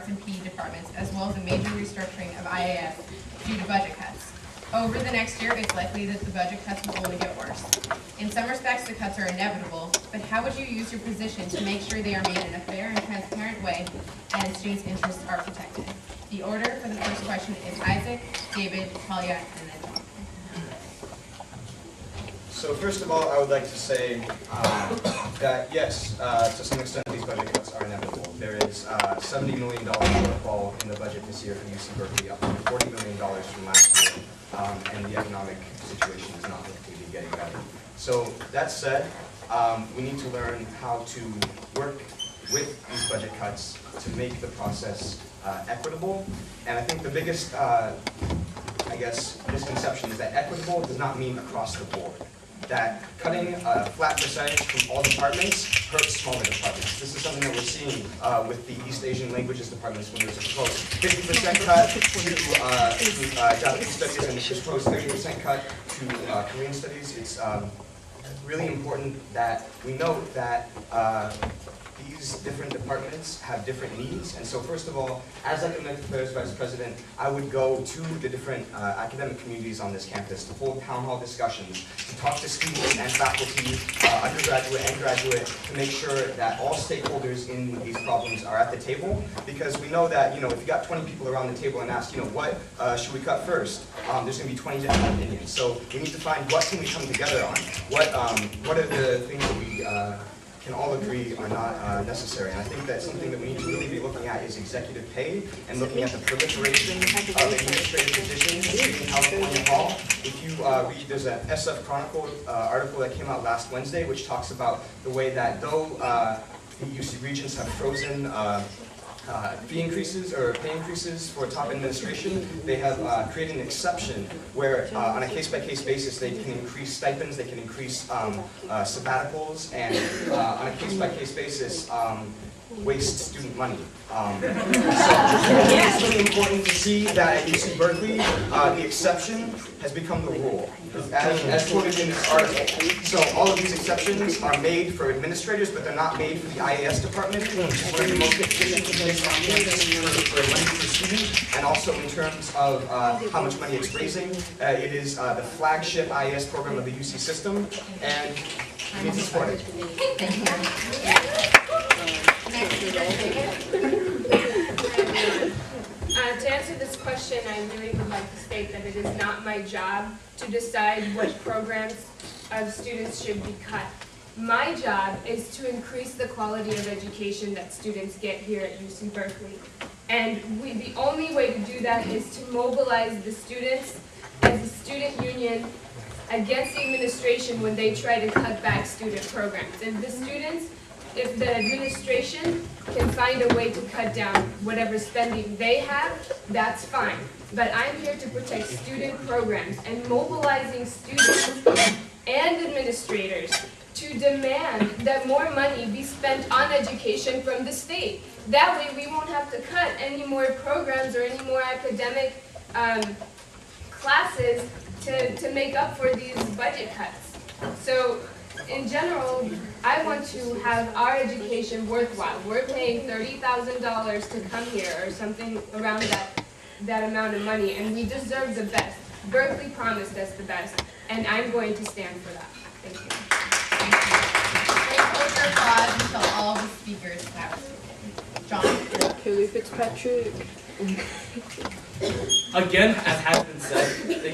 arts and PE departments, as well as a major restructuring of IAS due to budget cuts. Over the next year, it's likely that the budget cuts will only get worse. In some respects, the cuts are inevitable, but how would you use your position to make sure they are made in a fair and transparent way and students' interests are protected? The order for the first question is Isaac, David, Talya, and then John. So first of all, I would like to say that yes, to some extent these budget cuts are inevitable. There is $70 million shortfall in the budget this year for UC Berkeley, up from $40 million from last year, and the economic situation is not likely to be getting better. So that said, we need to learn how to work with these budget cuts to make the process equitable. And I think the biggest, misconception is that equitable does not mean across the board. That cutting a flat percentage from all departments hurts smaller departments. This is something that we're seeing with the East Asian languages departments when there's a proposed 50% cut to Japanese studies and a proposed 30% cut to Korean studies. It's really important that we note that these different departments have different needs, and so first of all, as Academic Affairs Vice President, I would go to the different academic communities on this campus to hold town hall discussions, to talk to students and faculty, undergraduate and graduate, to make sure that all stakeholders in these problems are at the table, because we know that, if you got 20 people around the table and ask, what should we cut first, there's going to be 20 different opinions. So we need to find what can we come together on, what are the things that we can all agree are not necessary. And I think that something that we need to really be looking at is executive pay and looking at the proliferation of administrative positions in California Hall. If you read, there's an SF Chronicle article that came out last Wednesday which talks about the way that though the UC Regents have frozen fee increases or pay increases for top administration, they have created an exception where on a case-by-case basis they can increase stipends, they can increase sabbaticals, and on a case-by-case basis waste student money. So it's really important to see that at UC Berkeley, the exception has become the rule, as quoted in this article. So all of these exceptions are made for administrators, but they're not made for the IAS department, which is one of the most efficient places on campus for money per student, and also in terms of how much money it's raising. It is the flagship IAS program of the UC system, and we need to support it. Thank you. To answer this question, I really would like to state that it is not my job to decide what programs of students should be cut. My job is to increase the quality of education that students get here at UC Berkeley. And the only way to do that is to mobilize the students as a student union against the administration when they try to cut back student programs. And the students, if the administration can find a way to cut down whatever spending they have, that's fine. But I'm here to protect student programs and mobilizing students and administrators to demand that more money be spent on education from the state. That way we won't have to cut any more programs or any more academic classes to make up for these budget cuts. So in general, I want to have our education worthwhile. We're paying $30,000 to come here or something around that amount of money, and we deserve the best. Berkeley promised us the best, and I'm going to stand for that. Thank you. Please hold your applause until all the speakers have spoken. John? Kelly Fitzpatrick. Again, as has been said, the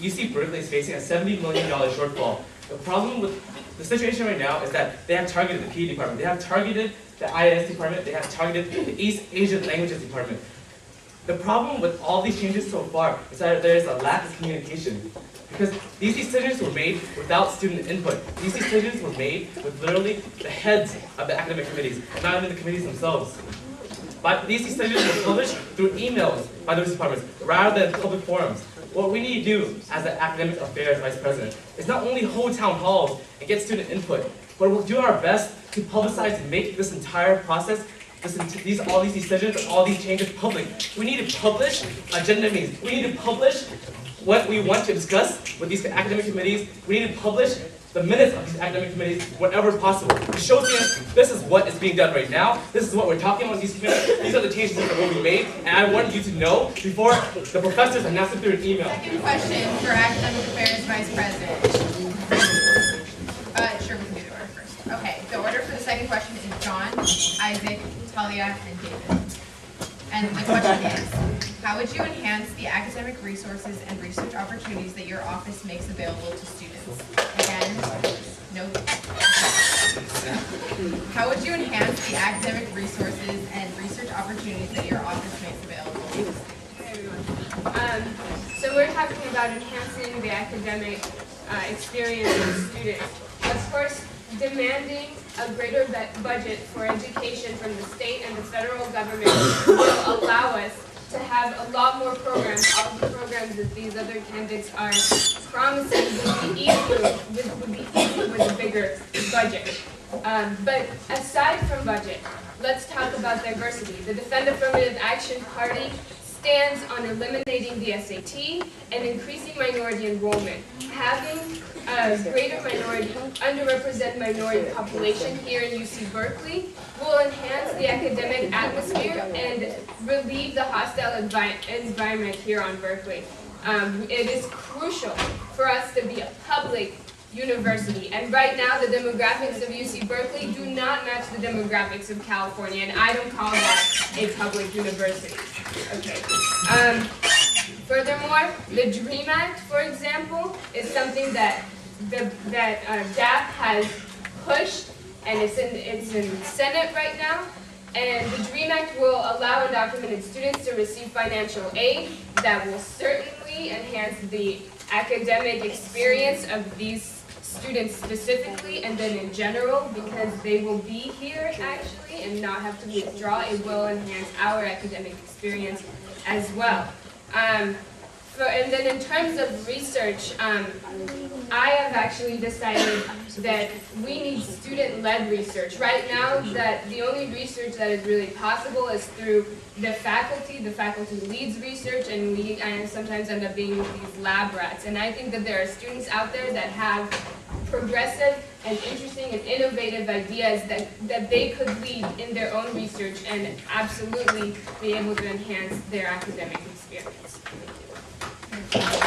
UC Berkeley is facing a $70 million shortfall. The problem with the situation right now is that they have targeted the PE department, they have targeted the IAS department, they have targeted the East Asian languages department. The problem with all these changes so far is that there is a lack of communication. Because these decisions were made without student input. These decisions were made with literally the heads of the academic committees, not even the committees themselves. But these decisions were published through emails by those departments rather than public forums. What we need to do as the Academic Affairs Vice President is not only hold town halls and get student input, but we'll do our best to publicize and make this entire process, all these decisions and all these changes public. We need to publish agenda meetings. We need to publish what we want to discuss with these academic committees. We need to publish the minutes of these academic committees whenever possible. To show students this is what is being done right now, this is what we're talking about in these committees, these are the changes that will be made, and I wanted you to know before the professors announce it through an email. Second question for Academic Affairs Vice President. Sure, we can do the order first. Okay, the order for the second question is John, Isaac, Talya, and David. And the question is, how would you enhance the academic resources and research opportunities that your office makes available to students? Again, no. How would you enhance the academic resources and research opportunities that your office makes available to students? Hi, everyone. So we're talking about enhancing the academic experience of students. Of course, demanding a greater budget for education from the state and the federal government will allow us to have a lot more programs. All of the programs that these other candidates are promising would be easy with a bigger budget. But aside from budget, let's talk about diversity. The Defend Affirmative Action Party stands on eliminating the SAT and increasing minority enrollment. Having a greater underrepresented minority population here in UC Berkeley will enhance the academic atmosphere and relieve the hostile environment here on Berkeley. It is crucial for us to be a public university, and right now the demographics of UC Berkeley do not match the demographics of California, and I don't call that a public university. Okay. Furthermore, the DREAM Act, for example, is something that DAP has pushed, and it's in Senate right now. And the DREAM Act will allow undocumented students to receive financial aid that will certainly enhance the academic experience of these students specifically, and then in general, because they will be here actually and not have to withdraw. It will enhance our academic experience as well. And then in terms of research, I have actually decided that we need student-led research. Right now, that the only research that is really possible is through the faculty. The faculty leads research, and we sometimes end up being these lab rats. And I think that there are students out there that have progressive and interesting and innovative ideas that they could lead in their own research and absolutely be able to enhance their academic experience. Thank you.